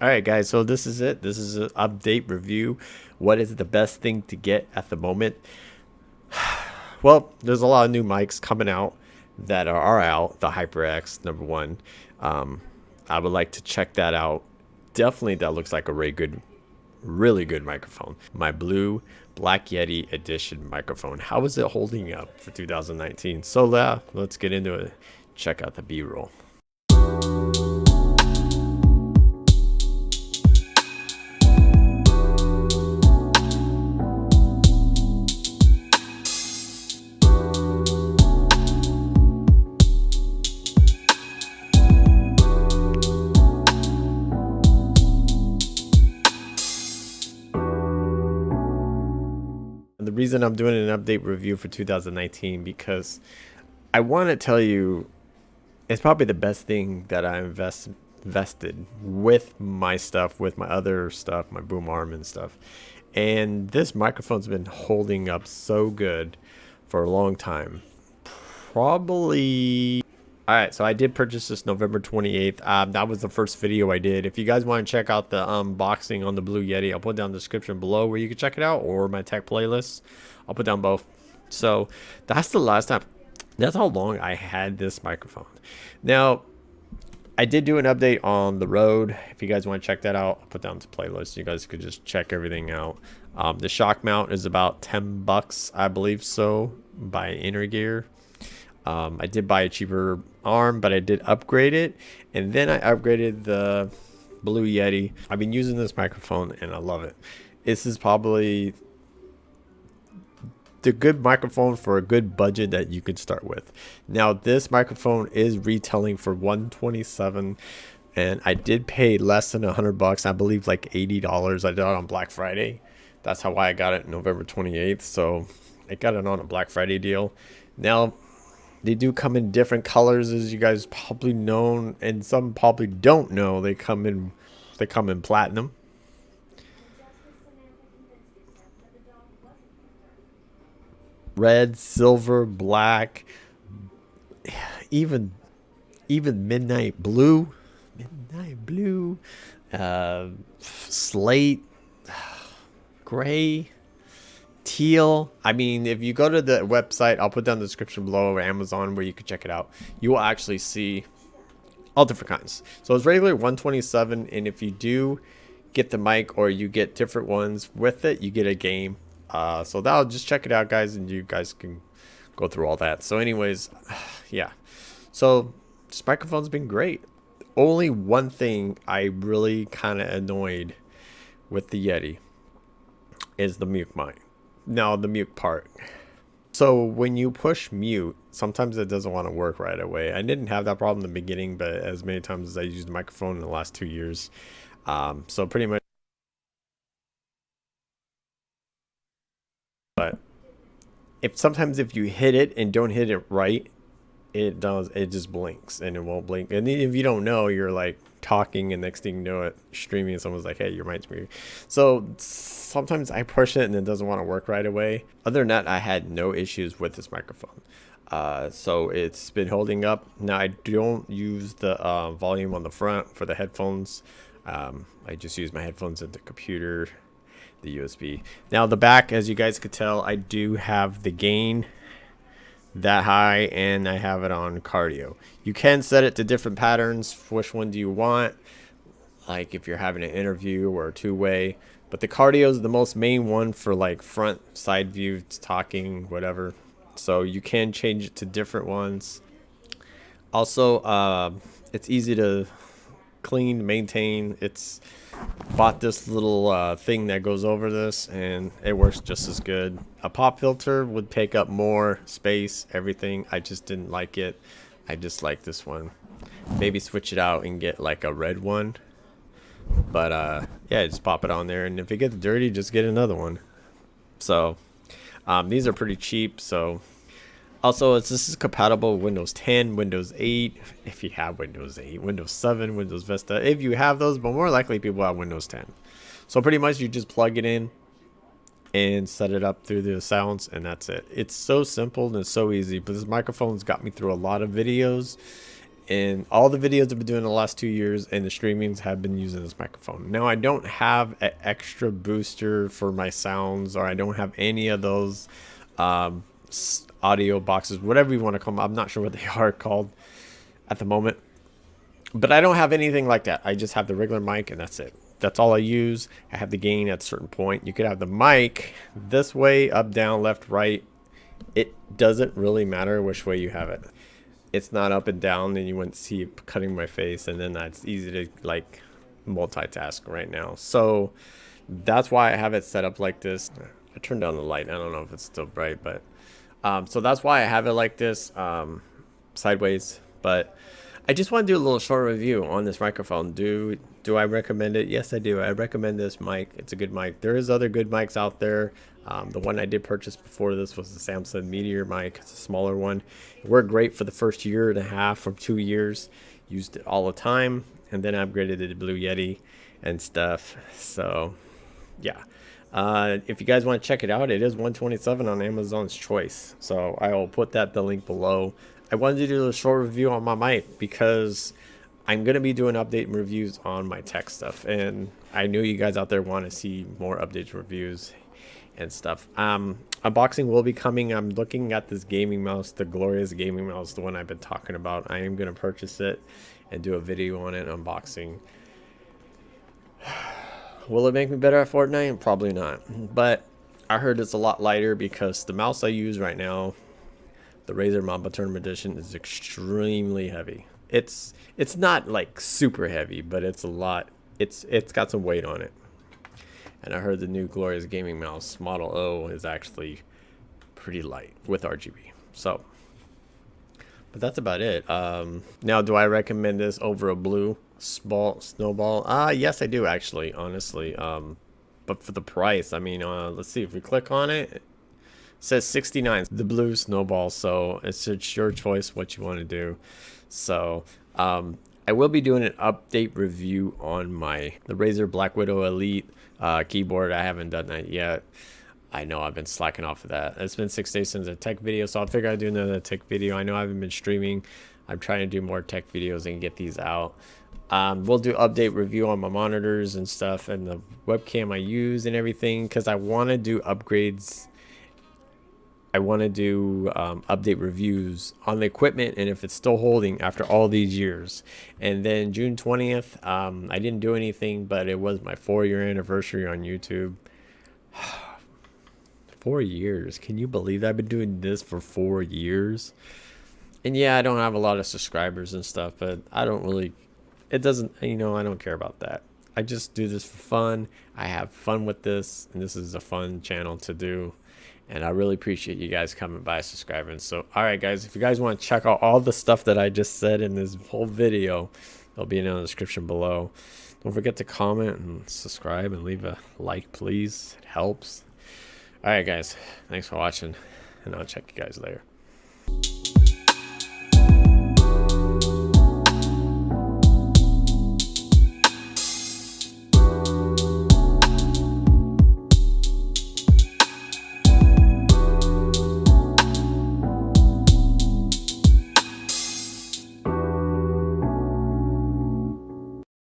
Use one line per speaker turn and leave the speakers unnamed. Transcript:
All right, guys. So this is it. This is an update review. What is the best thing to get at the moment? Well, there's a lot of new mics coming out that are out. The HyperX number one. Um, I would like to check that out. Definitely, that looks like a really good microphone. My blue Black Yeti edition microphone. How is it holding up for 2019? So let's get into it. Check out the B-roll. The reason I'm doing an update review for 2019 because I want to tell you it's probably the best thing that I invested with my stuff, with my other stuff, my boom arm and stuff. And this microphone's been holding up so good for a long time. Probably. All right, so I did purchase this November 28th. That was the first video I did. If you guys want to check out the unboxing on the Blue Yeti, I'll put down the description below where you can check it out, or my tech playlist. I'll put down both. So that's the last time. That's how long I had this microphone. Now, I did do an update on the Rode. If you guys want to check that out, I'll put down the playlist. You guys could just check everything out. The shock mount is about $10, I believe so, by Inner Gear. I did buy a cheaper arm, but I did upgrade it, and then I upgraded the Blue Yeti. I've been using this microphone and I love it. This is probably the good microphone for a good budget that you could start with. Now this microphone is retailing for $127, and I did pay less than $100. I believe like $80. I did it on Black Friday. That's how I got it November 28th. So I got it on a Black Friday deal. Now they do come in different colors, as you guys probably know, and some probably don't know. They come in platinum, red, silver, black, even midnight blue, slate, gray, teal. I mean, if you go to the website, I'll put down the description below, or Amazon, where you can check it out, you will actually see all different kinds. So it's regular 127, and if you do get the mic or you get different ones with it, you get a game. So that'll just check it out, guys, and you guys can go through all that. So anyways, yeah, so this microphone's been great. Only one thing I really kind of annoyed with the Yeti is the mute mic. Now the mute part. So when you push mute, sometimes it doesn't want to work right away. I didn't have that problem in the beginning, but as many times as I used the microphone in the last 2 years, so pretty much. But if you hit it and don't hit it right, it just blinks and it won't blink. And if you don't know, you're like talking, and next thing you know it, streaming, and someone's like, hey, your mic's weird. So sometimes I push it and it doesn't want to work right away. Other than that, I had no issues with this microphone. So it's been holding up. Now I don't use the volume on the front for the headphones. I just use my headphones at the computer, the USB. Now the back, as you guys could tell, I do have the gain that high, and I have it on cardio. You can set it to different patterns. Which one do you want? Like if you're having an interview or a two-way, but the cardio is the most main one for like front, side view, talking, whatever. So you can change it to different ones. Also, it's easy to clean, maintain. It's bought this little thing that goes over this, and it works just as good. A pop filter would take up more space, everything. I just didn't like it. I just like this one. Maybe switch it out and get like a red one, but yeah, just pop it on there, and if it gets dirty, just get another one. So these are pretty cheap. So also, this is compatible with Windows 10, Windows 8, if you have Windows 8, Windows 7, Windows Vista, if you have those, but more likely people have Windows 10. So pretty much you just plug it in and set it up through the sounds, and that's it. It's so simple and it's so easy, but this microphone's got me through a lot of videos, And all the videos I've been doing the last 2 years and the streamings have been using this microphone. Now I don't have an extra booster for my sounds, or I don't have any of those audio boxes, whatever you want to call them. I'm not sure what they are called at the moment, but I don't have anything like that. I just have the regular mic and that's it. That's all I use. I have the gain at a certain point. You could have the mic this way, up, down, left, right. It doesn't really matter which way you have it. It's not up and down, and you wouldn't see it cutting my face, and then that's easy to like multitask right now. So that's why I have it set up like this. I turned down the light. I don't know if it's still bright, but so that's why I have it like this, sideways. But I just want to do a little short review on this microphone. Do I recommend it? Yes, I do. I recommend this mic. It's a good mic. There is other good mics out there. The one I did purchase before this was the Samsung Meteor mic. It's a smaller one. It worked great for the first year and a half or 2 years. Used it all the time, and then I upgraded to the Blue Yeti and stuff. So yeah, if you guys want to check it out, it is $127 on Amazon's Choice. So I will put the link below. I wanted to do a short review on my mic because I'm going to be doing update and reviews on my tech stuff, and I know you guys out there want to see more updates, reviews, and stuff. Unboxing will be coming. I'm looking at this gaming mouse, the glorious gaming mouse, the one I've been talking about. I am going to purchase it and do a video on it, unboxing. Will it make me better at Fortnite? Probably not, but I heard it's a lot lighter because the mouse I use right now, the Razer Mamba Tournament Edition, is extremely heavy. It's not like super heavy, but it's a lot. It's got some weight on it. And I heard the new Glorious Gaming Mouse Model O is actually pretty light with RGB. So, but that's about it. Now, do I recommend this over a blue snowball? Yes, I do actually, honestly. But for the price, I mean, let's see if we click on it. It says 69, the blue snowball. So it's your choice what you want to do. So, I will be doing an update review on the Razer Black Widow Elite keyboard. I haven't done that yet. I know I've been slacking off of that. It's been 6 days since a tech video, so I figured I'd do another tech video. I know I haven't been streaming. I'm trying to do more tech videos and get these out. We'll do update review on my monitors and stuff, and the webcam I use and everything, because I want to do upgrades. I want to do update reviews on the equipment and if it's still holding after all these years. And then June 20th, I didn't do anything, but it was my 4-year anniversary on YouTube. 4 years. Can you believe that? I've been doing this for 4 years? And yeah, I don't have a lot of subscribers and stuff, but I don't really, it doesn't, I don't care about that. I just do this for fun. I have fun with this, and this is a fun channel to do. And I really appreciate you guys coming by, subscribing. So, all right, guys, if you guys want to check out all the stuff that I just said in this whole video, they'll be in the description below. Don't forget to comment and subscribe and leave a like, please. It helps. All right, guys, thanks for watching, and I'll check you guys later.